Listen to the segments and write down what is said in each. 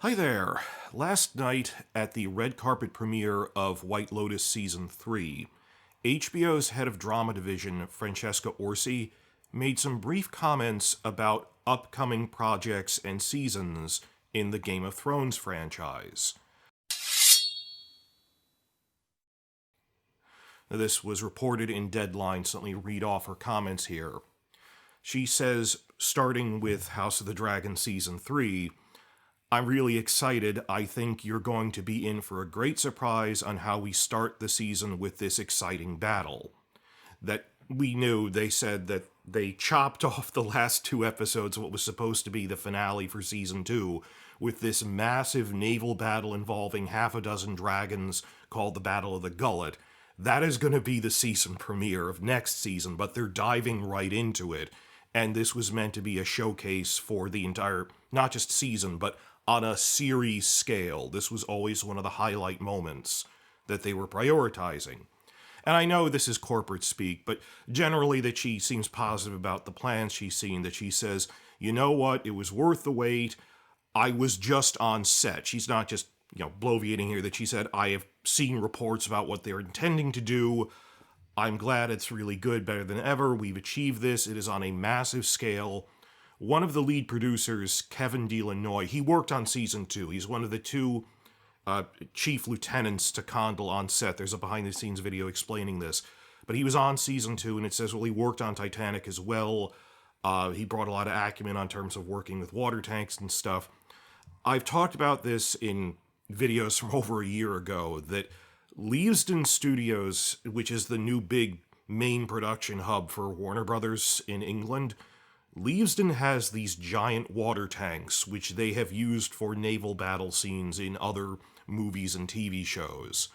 Hi there. Last night at the red carpet premiere of White Lotus Season 3, HBO's head of drama division, Francesca Orsi, made some brief comments about upcoming projects and seasons in the Game of Thrones franchise. This was reported in Deadline, so let me read off her comments here. She says, starting with House of the Dragon Season 3, I'm really excited. I think you're going to be in for a great surprise on how we start the season with this exciting battle. That we knew, they said that they chopped off the last two episodes of what was supposed to be the finale for Season 2 with this massive naval battle involving half a dozen dragons called the Battle of the Gullet. That is going to be the season premiere of next season, but they're diving right into it. And this was meant to be a showcase for the entire, not just season, but on a series scale. This was always one of the highlight moments that they were prioritizing. And I know this is corporate speak, but generally that she seems positive about the plans she's seen, that she says, you know what, it was worth the wait. I was just on set. She's not just, bloviating here, that she said, I have seen reports about what they're intending to do. I'm glad it's really good, better than ever. We've achieved this. It is on a massive scale. One of the lead producers, Kevin DeLanoy, he worked on Season 2. He's one of the two chief lieutenants to Condell on set. There's a behind-the-scenes video explaining this. But he was on Season 2, and it says, well, he worked on Titanic as well. He brought a lot of acumen on terms of working with water tanks and stuff. I've talked about this in videos from over a year ago, that Leavesden Studios, which is the new big main production hub for Warner Brothers in England, Leavesden has these giant water tanks, which they have used for naval battle scenes in other movies and TV shows.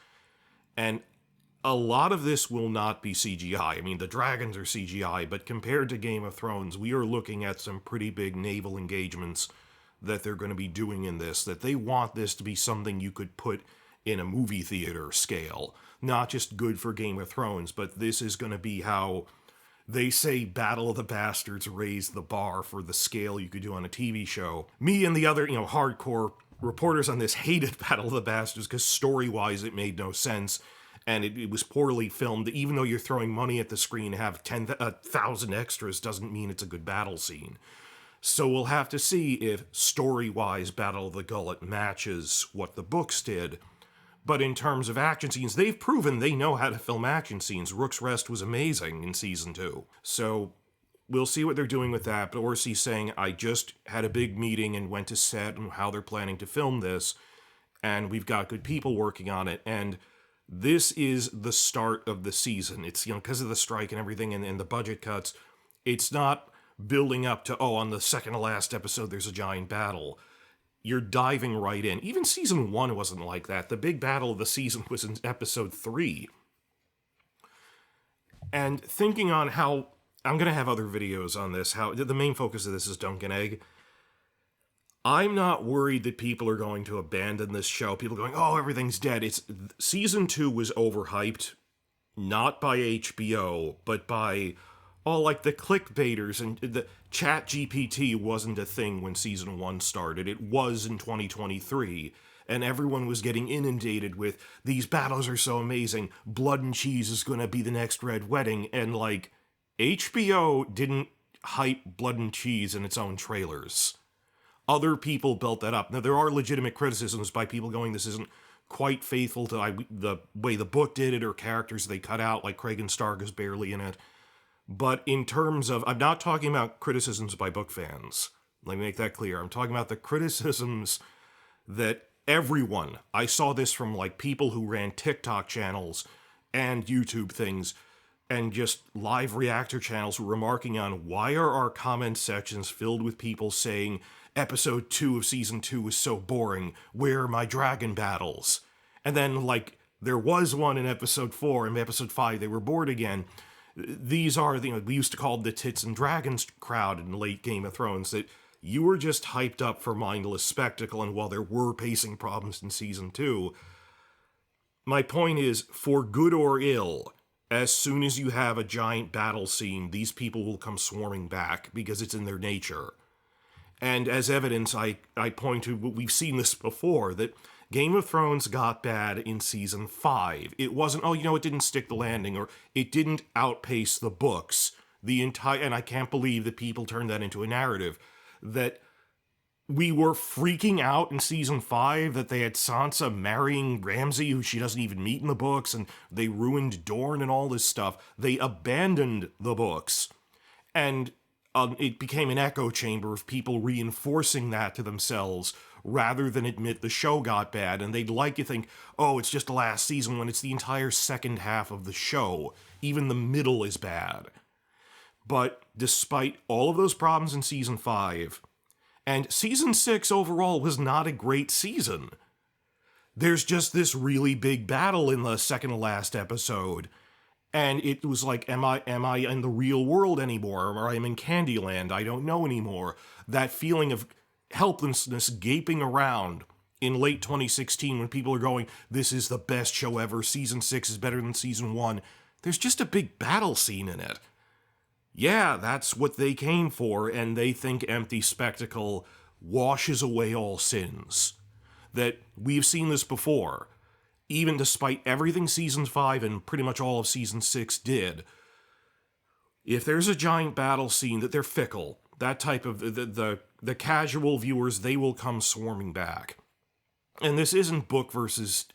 And a lot of this will not be CGI. I mean, the dragons are CGI, but compared to Game of Thrones, we are looking at some pretty big naval engagements that they're going to be doing in this, that they want this to be something you could put in a movie theater scale. Not just good for Game of Thrones, but this is going to be how they say Battle of the Bastards raised the bar for the scale you could do on a TV show. Me and the other, hardcore reporters on this hated Battle of the Bastards because story-wise it made no sense, and it was poorly filmed. Even though you're throwing money at the screen to have 10,000 extras doesn't mean it's a good battle scene. So we'll have to see if story-wise Battle of the Gullet matches what the books did. But in terms of action scenes, they've proven they know how to film action scenes. Rook's Rest was amazing in Season 2. So we'll see what they're doing with that. But Orsi's saying, I just had a big meeting and went to set and how they're planning to film this. And we've got good people working on it. And this is the start of the season. It's, because of the strike and everything and the budget cuts, it's not building up to, on the second to last episode, there's a giant battle. You're diving right in. Even Season 1 wasn't like that. The big battle of the season was in Episode 3. And thinking on how, I'm going to have other videos on this, how the main focus of this is Dunk and Egg. I'm not worried that people are going to abandon this show. People going, everything's dead. Season 2 was overhyped, not by HBO, but by the clickbaiters, and the ChatGPT wasn't a thing when Season 1 started. It was in 2023, and everyone was getting inundated with, these battles are so amazing, Blood and Cheese is gonna be the next Red Wedding, and HBO didn't hype Blood and Cheese in its own trailers. Other people built that up. Now, there are legitimate criticisms by people going, this isn't quite faithful to the way the book did it, or characters they cut out, like Craig and Stark is barely in it. But in terms of, I'm not talking about criticisms by book fans. Let me make that clear. I'm talking about the criticisms that everyone, I saw this from people who ran TikTok channels and YouTube things and just live reactor channels remarking on, why are our comment sections filled with people saying Episode 2 of Season 2 was so boring, where are my dragon battles? And then there was one in Episode 4, and Episode 5 they were bored again. These are, we used to call the tits and dragons crowd in late Game of Thrones, that you were just hyped up for mindless spectacle, and while there were pacing problems in Season 2, my point is, for good or ill, as soon as you have a giant battle scene, these people will come swarming back, because it's in their nature. And as evidence, I point to, we've seen this before, that Game of Thrones got bad in season 5. It wasn't, it didn't stick the landing, or it didn't outpace the books. And I can't believe that people turned that into a narrative, that we were freaking out in season 5 that they had Sansa marrying Ramsay, who she doesn't even meet in the books, and they ruined Dorne and all this stuff. They abandoned the books. And it became an echo chamber of people reinforcing that to themselves rather than admit the show got bad. And they'd like to think, it's just the last season, when it's the entire second half of the show. Even the middle is bad. But despite all of those problems in season 5, and season 6 overall was not a great season. There's just this really big battle in the second to last episode. And it was like, am I in the real world anymore? Or I'm in Candyland? I don't know anymore. That feeling of helplessness gaping around in late 2016 when people are going, this is the best show ever, season 6 is better than season 1. There's just a big battle scene in it. Yeah, that's what they came for, and they think empty spectacle washes away all sins. That we've seen this before. Even despite everything season 5 and pretty much all of season 6 did, if there's a giant battle scene, that they're fickle. That type of, the casual viewers, they will come swarming back. And this isn't book versus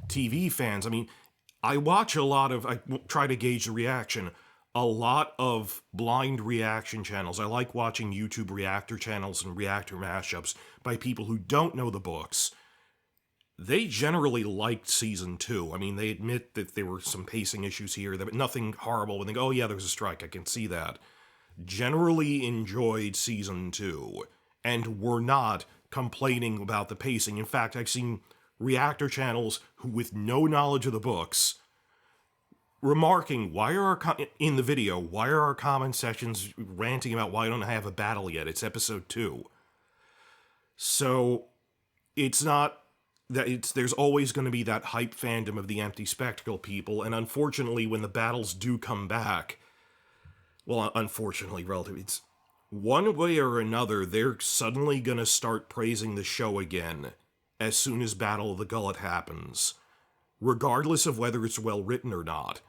TV fans. I mean, I try to gauge the reaction. A lot of blind reaction channels. I like watching YouTube reactor channels and reactor mashups by people who don't know the books. They generally liked season 2. I mean, they admit that there were some pacing issues here, but nothing horrible. When they go, there was a strike, I can see that. Generally enjoyed season 2, and were not complaining about the pacing. In fact, I've seen reactor channels who, with no knowledge of the books, remarking, why are our comment sections ranting about why I don't have a battle yet? It's episode 2. So, it's not that there's always going to be that hype fandom of the empty spectacle people, and unfortunately, when the battles do come back, well, unfortunately, relatively, it's one way or another, they're suddenly going to start praising the show again as soon as Battle of the Gullet happens, regardless of whether it's well written or not.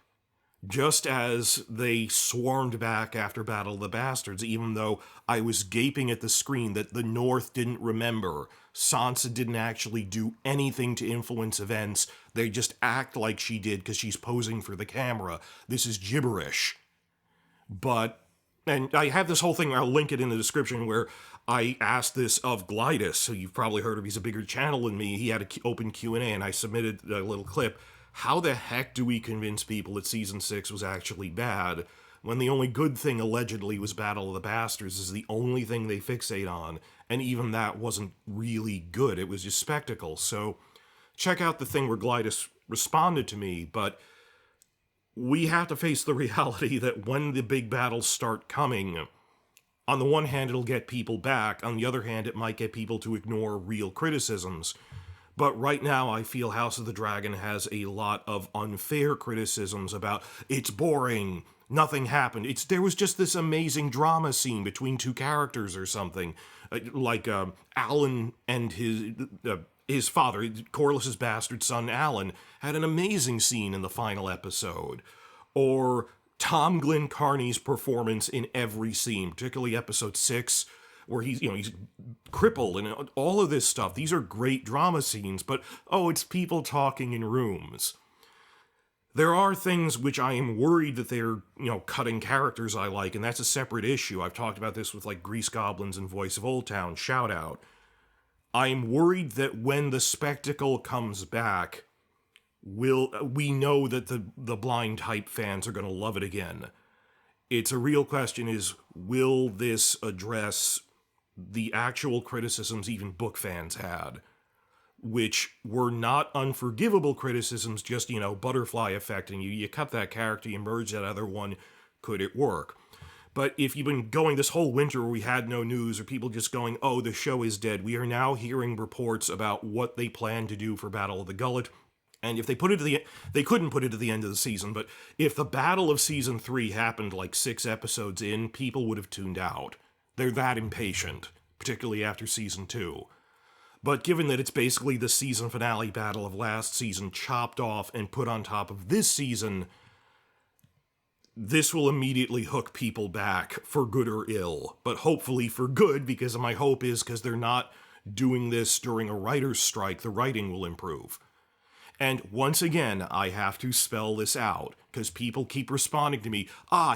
Just as they swarmed back after Battle of the Bastards, even though I was gaping at the screen that the North didn't remember. Sansa didn't actually do anything to influence events. They just act like she did because she's posing for the camera. This is gibberish. And I have this whole thing, I'll link it in the description, where I asked this of Glidus, who you've probably heard of, he's a bigger channel than me. He had an open Q&A, and I submitted a little clip. How the heck do we convince people that season 6 was actually bad, when the only good thing allegedly was Battle of the Bastards is the only thing they fixate on, and even that wasn't really good, it was just spectacle. So check out the thing where Glidus responded to me, but we have to face the reality that when the big battles start coming, on the one hand it'll get people back, on the other hand it might get people to ignore real criticisms. But right now, I feel House of the Dragon has a lot of unfair criticisms about, it's boring, nothing happened. There was just this amazing drama scene between two characters or something. Like Alan and his father, Corlys's bastard son Alan, had an amazing scene in the final episode. Or Tom Glencarney's performance in every scene, particularly episode 6, where he's crippled and all of this stuff. These are great drama scenes, but, it's people talking in rooms. There are things which I am worried that they're, cutting characters I like, and that's a separate issue. I've talked about this with, Grease Goblins and Voice of Old Town, shout out. I'm worried that when the spectacle comes back, we know that the blind hype fans are going to love it again. It's a real question is, will this address the actual criticisms even book fans had, which were not unforgivable criticisms, just, butterfly effect, and you cut that character, you merge that other one, could it work? But if you've been going this whole winter where we had no news, or people just going, the show is dead, we are now hearing reports about what they plan to do for Battle of the Gullet. And if they they couldn't put it to the end of the season, but if the battle of season 3 happened 6 episodes in, people would have tuned out. They're that impatient. particularly after season 2. But given that it's basically the season finale battle of last season chopped off and put on top of this season, this will immediately hook people back, for good or ill. But hopefully for good, because my hope is because they're not doing this during a writer's strike, the writing will improve. And once again, I have to spell this out, because people keep responding to me,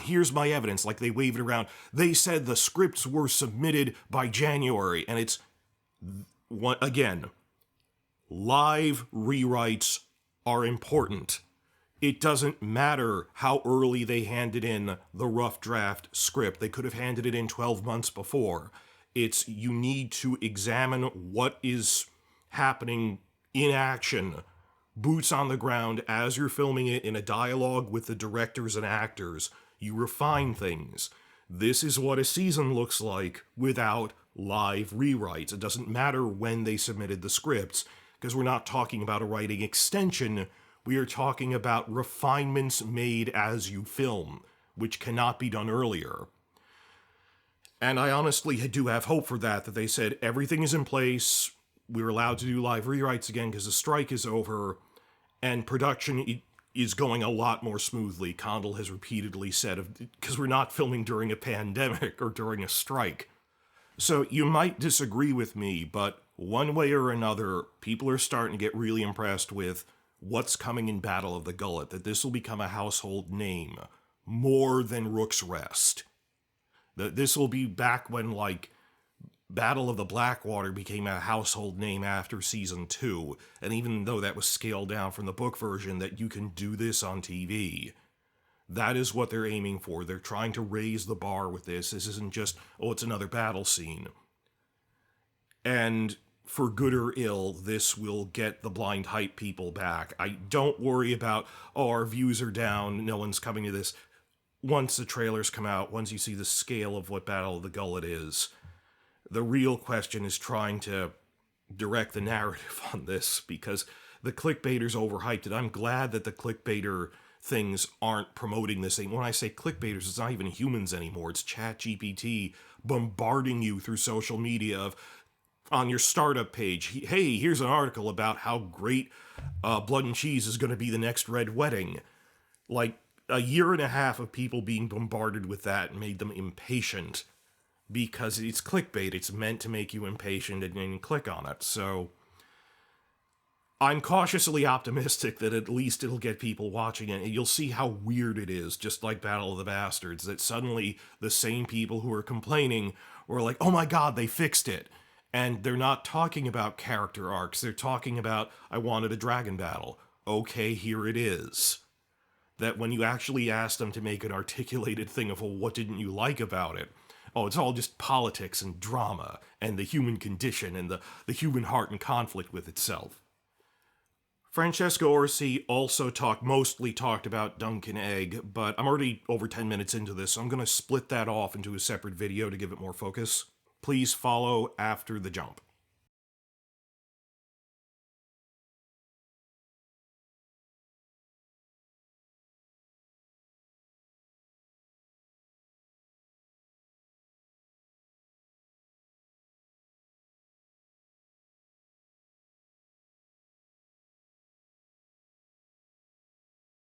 here's my evidence, like they wave it around. They said the scripts were submitted by January, and it's, again, live rewrites are important. It doesn't matter how early they handed in the rough draft script. They could have handed it in 12 months before. It's, you need to examine what is happening in action, boots on the ground, as you're filming it in a dialogue with the directors and actors. You refine things. This is what a season looks like without live rewrites. It doesn't matter when they submitted the scripts, because we're not talking about a writing extension. We are talking about refinements made as you film, which cannot be done earlier. And I honestly do have hope for that they said everything is in place, we're allowed to do live rewrites again because the strike is over, and production is going a lot more smoothly. Condell has repeatedly said, because we're not filming during a pandemic or during a strike. So you might disagree with me, but one way or another, people are starting to get really impressed with what's coming in Battle of the Gullet, that this will become a household name, more than Rook's Rest. That this will be back when, like, Battle of the Blackwater became a household name after season 2, and even though that was scaled down from the book version, that you can do this on TV. That is what they're aiming for. They're trying to raise the bar with this. This isn't just, it's another battle scene. And for good or ill, this will get the blind hype people back. I don't worry about, our views are down, no one's coming to this. Once the trailers come out, once you see the scale of what Battle of the Gullet is, the real question is trying to direct the narrative on this, because the clickbaiters overhyped it. I'm glad that the clickbaiter things aren't promoting this thing. When I say clickbaiters, it's not even humans anymore. It's ChatGPT bombarding you through social media of, on your startup page, hey, here's an article about how great Blood and Cheese is going to be the next Red Wedding. Like, a year and a half of people being bombarded with that made them impatient, because it's clickbait. It's meant to make you impatient and click on it. So I'm cautiously optimistic that at least it'll get people watching it, and you'll see how weird it is, just like Battle of the Bastards, that suddenly the same people who are complaining were like, oh my god, they fixed it. And they're not talking about character arcs. They're talking about, I wanted a dragon battle. Okay, here it is. That when you actually ask them to make an articulated thing of, well, what didn't you like about it? Oh, it's all just politics and drama and the human condition and the human heart in conflict with itself. Francesco Orsi also mostly talked about Duncan Egg, but I'm already over 10 minutes into this, so I'm going to split that off into a separate video to give it more focus. Please follow after the jump.